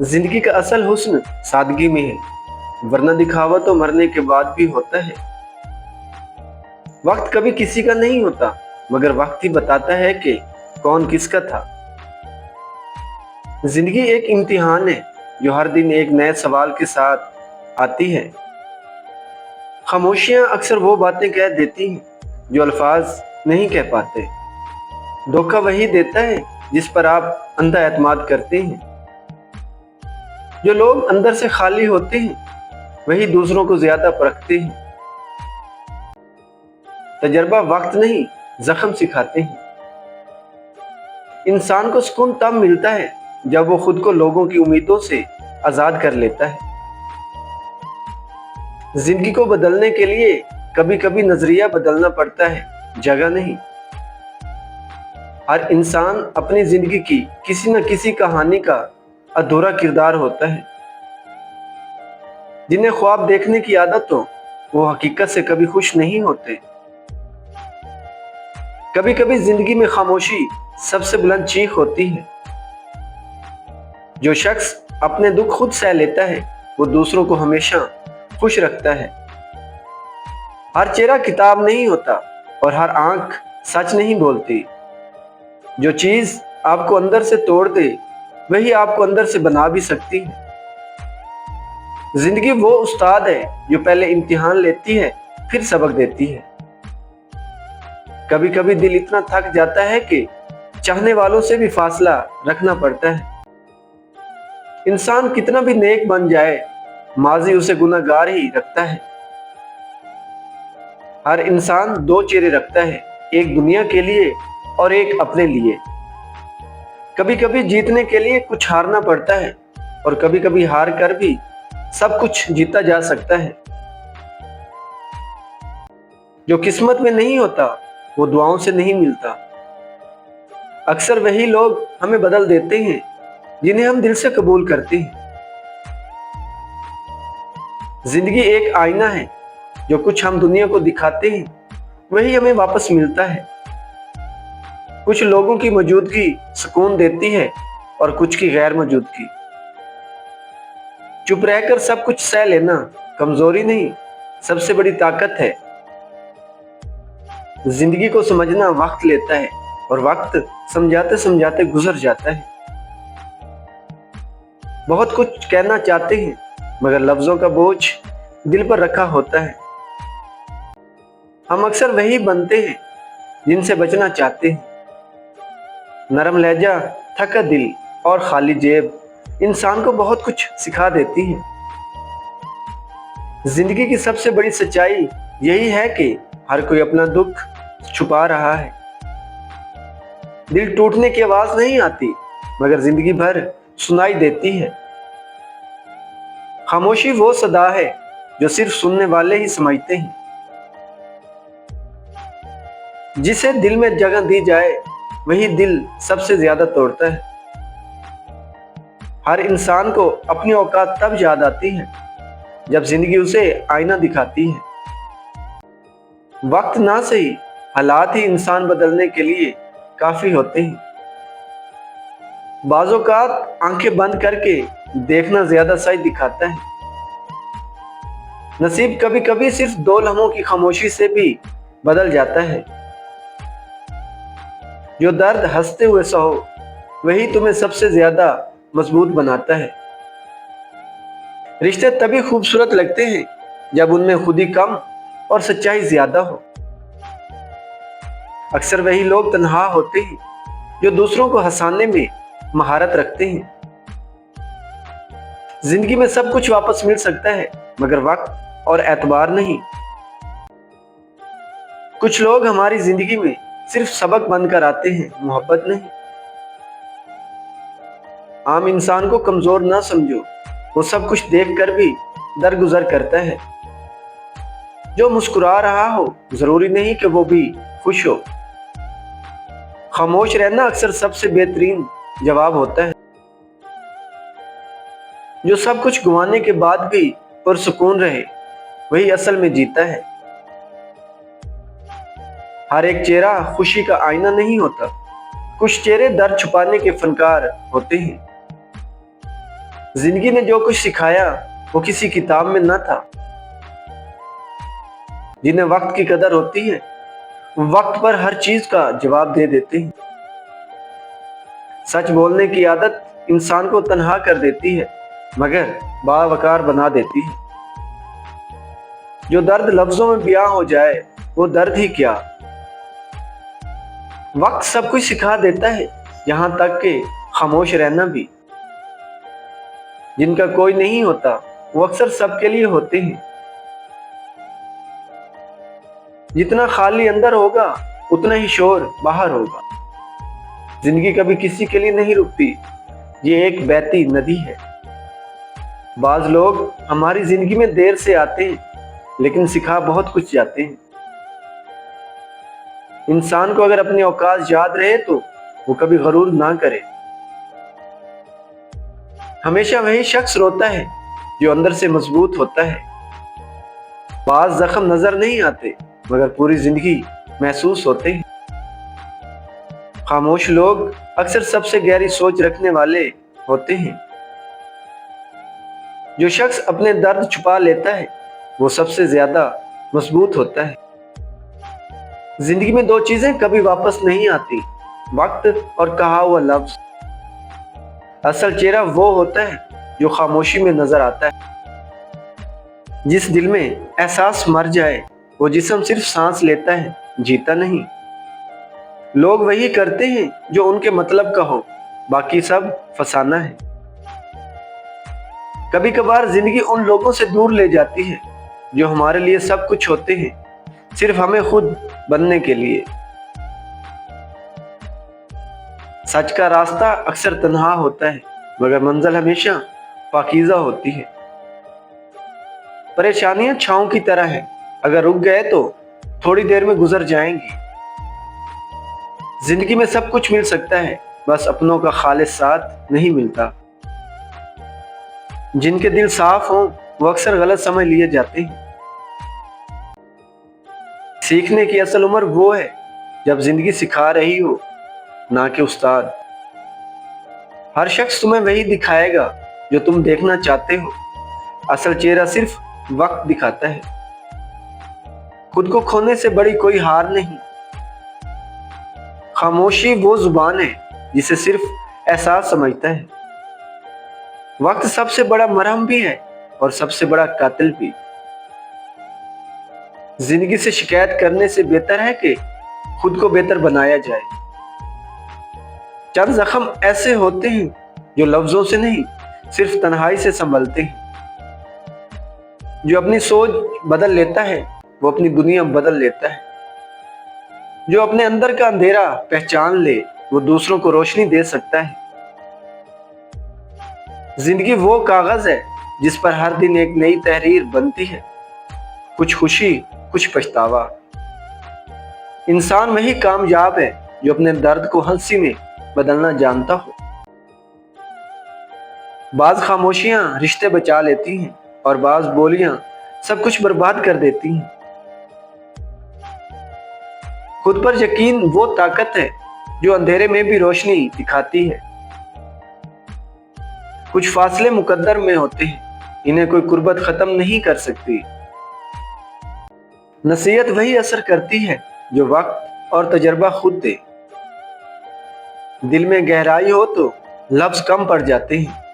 जिंदगी का असल हुस्न सादगी में है, वरना दिखावा तो मरने के बाद भी होता है। वक्त कभी किसी का नहीं होता, मगर वक्त ही बताता है कि कौन किसका था। जिंदगी एक इम्तिहान है जो हर दिन एक नए सवाल के साथ आती है। खामोशियां अक्सर वो बातें कह देती हैं जो अल्फाज नहीं कह पाते। धोखा वही देता है जिस पर आप अंधा एतमाद करते हैं। जो लोग अंदर से खाली होते हैं वही दूसरों को ज्यादा परखते हैं। तजर्बा वक्त नहीं, जख्म सिखाते हैं। इंसान को सुकून तब मिलता है जब वो खुद को लोगों की उम्मीदों से आजाद कर लेता है। जिंदगी को बदलने के लिए कभी कभी नजरिया बदलना पड़ता है, जगह नहीं। हर इंसान अपनी जिंदगी की किसी न किसी कहानी का अधूरा किरदार होता है। जिन्हें ख्वाब देखने की आदत हो वो हकीकत से कभी खुश नहीं होते। कभी कभी जिंदगी में खामोशी सबसे बुलंद चीख होती है। जो शख्स अपने दुख खुद सह लेता है वो दूसरों को हमेशा खुश रखता है। हर चेहरा किताब नहीं होता और हर आंख सच नहीं बोलती। जो चीज आपको अंदर से तोड़ दे वही आपको अंदर से बना भी सकती है। जिंदगी वो उस्ताद है जो पहले इम्तिहान लेती है फिर सबक देती है। कभी कभी दिल इतना थक जाता है कि चाहने वालों से भी फासला रखना पड़ता है। इंसान कितना भी नेक बन जाए, माजी उसे गुनहगार ही रखता है। हर इंसान दो चेहरे रखता है, एक दुनिया के लिए और एक अपने लिए। कभी कभी जीतने के लिए कुछ हारना पड़ता है और कभी कभी हार कर भी सब कुछ जीता जा सकता है। जो किस्मत में नहीं होता वो दुआओं से नहीं मिलता। अक्सर वही लोग हमें बदल देते हैं जिन्हें हम दिल से कबूल करते हैं। जिंदगी एक आईना है, जो कुछ हम दुनिया को दिखाते हैं वही हमें वापस मिलता है। कुछ लोगों की मौजूदगी सुकून देती है और कुछ की गैर मौजूदगी। चुप रहकर सब कुछ सह लेना कमजोरी नहीं, सबसे बड़ी ताकत है। जिंदगी को समझना वक्त लेता है और वक्त समझाते समझाते गुजर जाता है। बहुत कुछ कहना चाहते हैं मगर लफ्जों का बोझ दिल पर रखा होता है। हम अक्सर वही बनते हैं जिनसे बचना चाहते हैं। नरम लहजा, थका दिल और खाली जेब इंसान को बहुत कुछ सिखा देती है। जिंदगी की सबसे बड़ी सच्चाई यही है कि हर कोई अपना दुख छुपा रहा है। दिल टूटने की आवाज नहीं आती मगर जिंदगी भर सुनाई देती है। खामोशी वो सदा है जो सिर्फ सुनने वाले ही समझते हैं। जिसे दिल में जगह दी जाए वही दिल सबसे ज्यादा तोड़ता है। हर इंसान को अपनी औकात तब याद आती है जब जिंदगी उसे आईना दिखाती है। वक्त ना सही, हालात ही इंसान बदलने के लिए काफी होते हैं। बाज़ औक़ात आंखें बंद करके देखना ज्यादा सही दिखाता है। नसीब कभी कभी सिर्फ दो लम्हों की खामोशी से भी बदल जाता है। जो दर्द हंसते हुए सहो वही तुम्हें सबसे ज्यादा मजबूत बनाता है। रिश्ते तभी खूबसूरत लगते हैं जब उनमें खुदी कम और सच्चाई ज्यादा हो। अक्सर वही लोग तन्हा होते हैं जो दूसरों को हंसाने में महारत रखते हैं। जिंदगी में सब कुछ वापस मिल सकता है मगर वक्त और एतबार नहीं। कुछ लोग हमारी जिंदगी में सिर्फ सबक बनकर आते हैं, मोहब्बत नहीं। आम इंसान को कमजोर ना समझो, वो सब कुछ देखकर भी दरगुजर करता है। जो मुस्कुरा रहा हो जरूरी नहीं कि वो भी खुश हो। खामोश रहना अक्सर सबसे बेहतरीन जवाब होता है। जो सब कुछ गंवाने के बाद भी पुरसुकून रहे वही असल में जीता है। हर एक चेहरा खुशी का आईना नहीं होता, कुछ चेहरे दर्द छुपाने के फनकार होते हैं। जिंदगी ने जो कुछ सिखाया वो किसी किताब में न था। जिन्हें वक्त की कदर होती है वक्त पर हर चीज का जवाब दे देते हैं। सच बोलने की आदत इंसान को तन्हा कर देती है मगर बावकार बना देती है। जो दर्द लफ्जों में बयां हो जाए वो दर्द ही क्या। वक्त सब कुछ सिखा देता है यहां तक कि खामोश रहना भी। जिनका कोई नहीं होता वो अक्सर सबके लिए होते हैं। जितना खाली अंदर होगा उतना ही शोर बाहर होगा। जिंदगी कभी किसी के लिए नहीं रुकती, ये एक बहती नदी है। बाज लोग हमारी जिंदगी में देर से आते हैं लेकिन सिखा बहुत कुछ जाते हैं। इंसान को अगर अपनी औकात याद रहे तो वो कभी गरूर ना करे। हमेशा वही शख्स रोता है जो अंदर से मजबूत होता है। बाज जख्म नजर नहीं आते मगर पूरी जिंदगी महसूस होते हैं। खामोश लोग अक्सर सबसे गहरी सोच रखने वाले होते हैं। जो शख्स अपने दर्द छुपा लेता है वो सबसे ज्यादा मजबूत होता है। जिंदगी में दो चीजें कभी वापस नहीं आती, वक्त और कहा हुआ लफ्ज। असल चेहरा वो होता है जो खामोशी में नजर आता है। जिस दिल में एहसास मर जाए वो जिस्म सिर्फ सांस लेता है, जीता नहीं। लोग वही करते हैं जो उनके मतलब का हो, बाकी सब फसाना है। कभी कभार जिंदगी उन लोगों से दूर ले जाती है जो हमारे लिए सब कुछ होते हैं, सिर्फ हमें खुद बनने के लिए। सच का रास्ता अक्सर तन्हा होता है मगर मंजिल हमेशा पाकीज़ा होती है। परेशानियां छांव की तरह है, अगर रुक गए तो थोड़ी देर में गुजर जाएंगी। जिंदगी में सब कुछ मिल सकता है, बस अपनों का खालिस साथ नहीं मिलता। जिनके दिल साफ हों वो अक्सर गलत समझ लिए जाते हैं। सीखने की असल उम्र वो है जब जिंदगी सिखा रही हो, ना कि उस्ताद। हर शख्स तुम्हें वही दिखाएगा जो तुम देखना चाहते हो। असल चेहरा सिर्फ वक्त दिखाता है। खुद को खोने से बड़ी कोई हार नहीं। खामोशी वो जुबान है जिसे सिर्फ एहसास समझता है। वक्त सबसे बड़ा मरहम भी है और सबसे बड़ा कातिल भी। जिंदगी से शिकायत करने से बेहतर है कि खुद को बेहतर बनाया जाए। चंद जख्म ऐसे होते हैं जो लफ्जों से नहीं सिर्फ तन्हाई से संभलते हैं। जो अपनी सोच बदल लेता है वो अपनी दुनिया बदल लेता है। जो अपने अंदर का अंधेरा पहचान ले वो दूसरों को रोशनी दे सकता है। जिंदगी वो कागज है जिस पर हर दिन एक नई तहरीर बनती है, कुछ खुशी कुछ पछतावा। इंसान वही कामयाब है जो अपने दर्द को हंसी में बदलना जानता हो। बाज खामोशियां रिश्ते बचा लेती हैं और बाज बोलियां सब कुछ बर्बाद कर देती हैं। खुद पर यकीन वो ताकत है जो अंधेरे में भी रोशनी दिखाती है। कुछ फासले मुकद्दर में होते हैं, इन्हें कोई कुर्बत खत्म नहीं कर सकती। नसीहत वही असर करती है जो वक्त और तजर्बा खुद दे। दिल में गहराई हो तो लफ्ज कम पड़ जाते हैं,